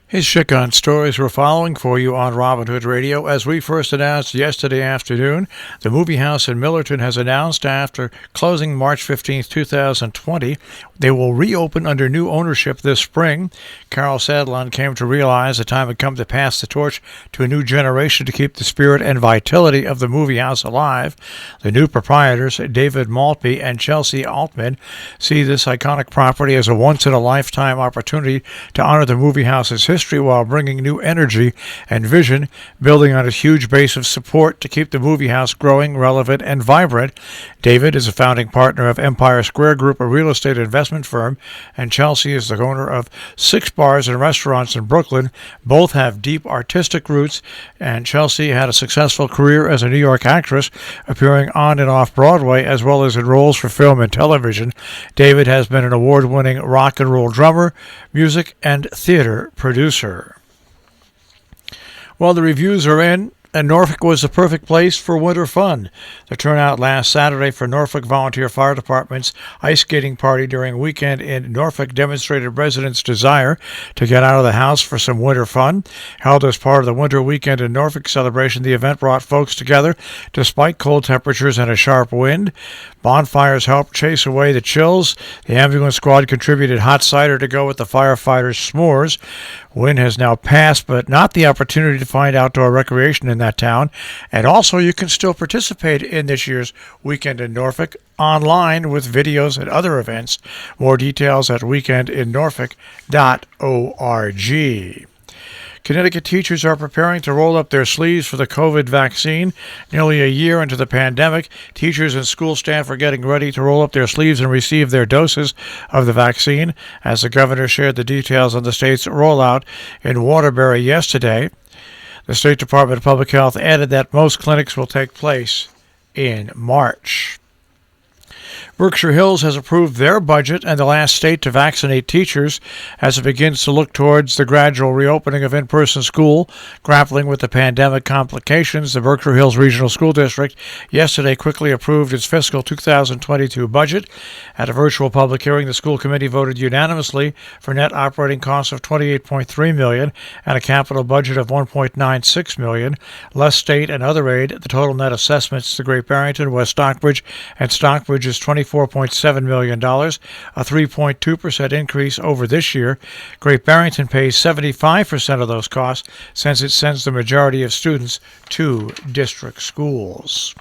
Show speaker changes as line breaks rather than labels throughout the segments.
His Chicken stories we're following for you on Robin Hood Radio. As we first announced yesterday afternoon, the Movie House in Millerton has announced after closing March 15, 2020, they will reopen under new ownership this spring. Carol Sadlon came to realize the time had come to pass the torch to a new generation to keep the spirit and vitality of the Movie House alive. The new proprietors, David Maltby and Chelsea Altman, see this iconic property as a once-in-a-lifetime opportunity to honor the Movie House's history while bringing new energy and vision, building on its huge base of support to keep the Movie House growing, relevant, and vibrant. David is a founding partner of Empire Square Group, a real estate investment firm, and Chelsea is the owner of 6 bars and restaurants in Brooklyn. Both have deep artistic roots, and Chelsea had a successful career as a New York actress, appearing on and off Broadway, as well as in roles for film and television. David has been an award-winning rock and roll drummer, music, and theater producer. Well, the reviews are in, and Norfolk was the perfect place for winter fun. The turnout last Saturday for Norfolk Volunteer Fire Department's ice skating party during a weekend in Norfolk demonstrated residents' desire to get out of the house for some winter fun. Held as part of the Winter Weekend in Norfolk celebration, the event brought folks together despite cold temperatures and a sharp wind. Bonfires helped chase away the chills. The ambulance squad contributed hot cider to go with the firefighters' s'mores. Wind has now passed, but not the opportunity to find outdoor recreation in that town. And also, you can still participate in this year's Weekend in Norfolk online with videos and other events. More details at weekendinnorfolk.org. Connecticut teachers are preparing to roll up their sleeves for the COVID vaccine. Nearly a year into the pandemic, teachers and school staff are getting ready to roll up their sleeves and receive their doses of the vaccine, as the governor shared the details on the state's rollout in Waterbury yesterday. The State Department of Public Health added that most clinics will take place in March. Berkshire Hills has approved their budget and the last state to vaccinate teachers as it begins to look towards the gradual reopening of in-person school. Grappling with the pandemic complications, the Berkshire Hills Regional School District yesterday quickly approved its fiscal 2022 budget. At a virtual public hearing, the school committee voted unanimously for net operating costs of $28.3 million and a capital budget of $1.96 million. Less state and other aid, the total net assessments to Great Barrington, West Stockbridge, and Stockbridge is $24.7 million, a 3.2% increase over this year. Great Barrington pays 75% of those costs since it sends the majority of students to district schools.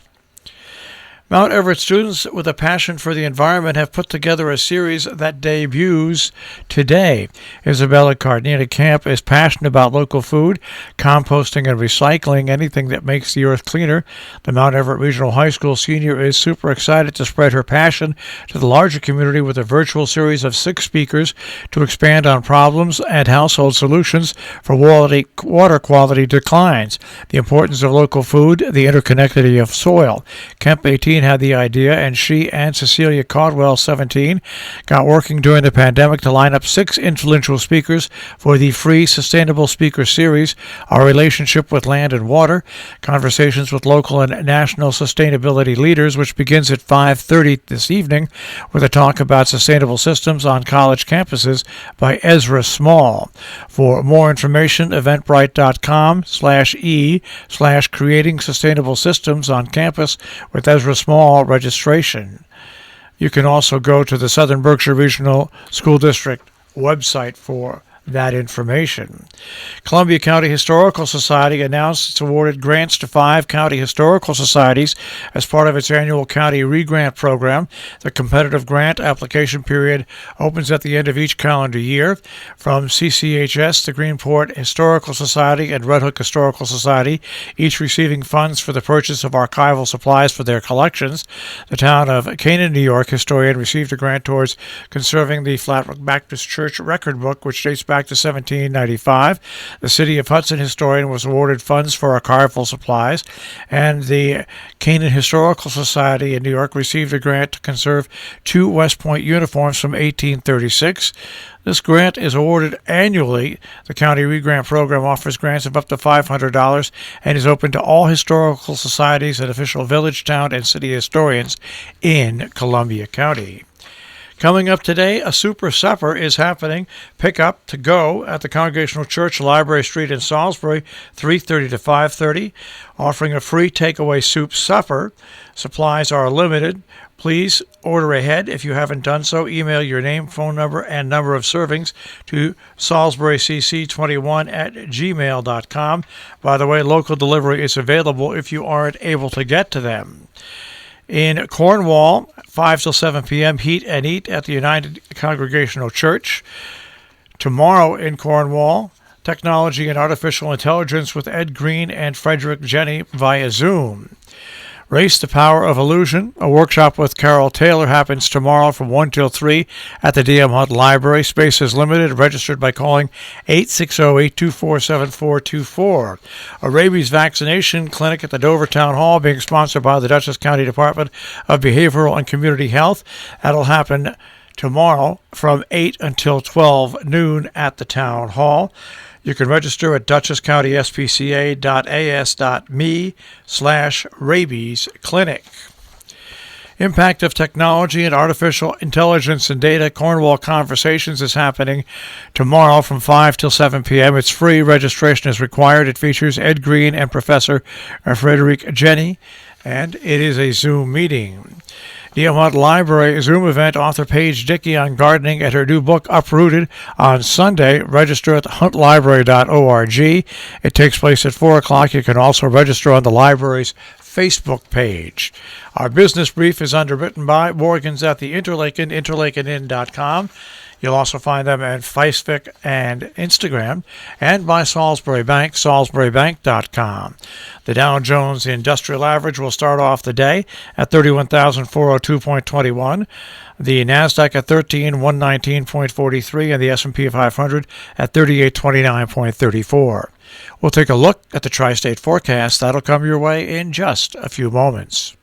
Mount Everett students with a passion for the environment have put together a series that debuts today. Isabella Carnina Camp is passionate about local food, composting, and recycling anything that makes the earth cleaner. The Mount Everett Regional High School senior is super excited to spread her passion to the larger community with a virtual series of 6 speakers to expand on problems and household solutions for water quality declines, the importance of local food, the interconnectivity of soil. Kemp 18 had the idea, and she and Cecilia Caldwell, 17, got working during the pandemic to line up 6 influential speakers for the free Sustainable Speaker Series, Our Relationship with Land and Water, Conversations with Local and National Sustainability Leaders, which begins at 5:30 this evening with a talk about sustainable systems on college campuses by Ezra Small. For more information, eventbrite.com/e/creating sustainable systems on campus with Ezra Small registration. You can also go to the Southern Berkshire Regional School District website for that information. Columbia County Historical Society announced it's awarded grants to 5 county historical societies as part of its annual county re-grant program. The competitive grant application period opens at the end of each calendar year. From CCHS, the Greenport Historical Society, and Red Hook Historical Society, each receiving funds for the purchase of archival supplies for their collections. The town of Canaan, New York historian received a grant towards conserving the Flat Rock Baptist Church record book, which dates back to 1795. The City of Hudson historian was awarded funds for archival supplies, and the Canaan Historical Society in New York received a grant to conserve 2 West Point uniforms from 1836. This grant is awarded annually. The County Re-Grant Program offers grants of up to $500 and is open to all historical societies and official village, town, and city historians in Columbia County. Coming up today, a super supper is happening. Pick up to go at the Congregational Church, Library Street in Salisbury, 3:30 to 5:30, offering a free takeaway soup supper. Supplies are limited. Please order ahead. If you haven't done so, email your name, phone number, and number of servings to salisburycc21@gmail.com. By the way, local delivery is available if you aren't able to get to them. In Cornwall, 5 till 7 p.m., Heat and Eat at the United Congregational Church. Tomorrow in Cornwall, Technology and Artificial Intelligence with Ed Green and Frederick Jenny via Zoom. Race the Power of Illusion, a workshop with Carol Taylor, happens tomorrow from 1 till 3 at the D.M. Hunt Library. Space is limited. Registered by calling 860-824-7424. A rabies vaccination clinic at the Dover Town Hall being sponsored by the Dutchess County Department of Behavioral and Community Health. That'll happen tomorrow from 8 until 12 noon at the Town Hall. You can register at dutchesscountyspca.as.me/rabies clinic. Impact of Technology and Artificial Intelligence and Data Cornwall Conversations is happening tomorrow from 5 till 7 p.m. It's free. Registration is required. It features Ed Green and Professor Frederick Jenny, and it is a Zoom meeting. D.M. Hunt Library Zoom event, author Paige Dickey on gardening at her new book, Uprooted, on Sunday. Register at huntlibrary.org. It takes place at 4 o'clock. You can also register on the library's Facebook page. Our business brief is underwritten by Morgans at the Interlaken, interlakeninn.com. You'll also find them at Facebook and Instagram, and by Salisbury Bank, salisburybank.com. The Dow Jones Industrial Average will start off the day at 31,402.21. The NASDAQ at 13,119.43, and the S&P 500 at 3829.34. We'll take a look at the tri-state forecast. That'll come your way in just a few moments.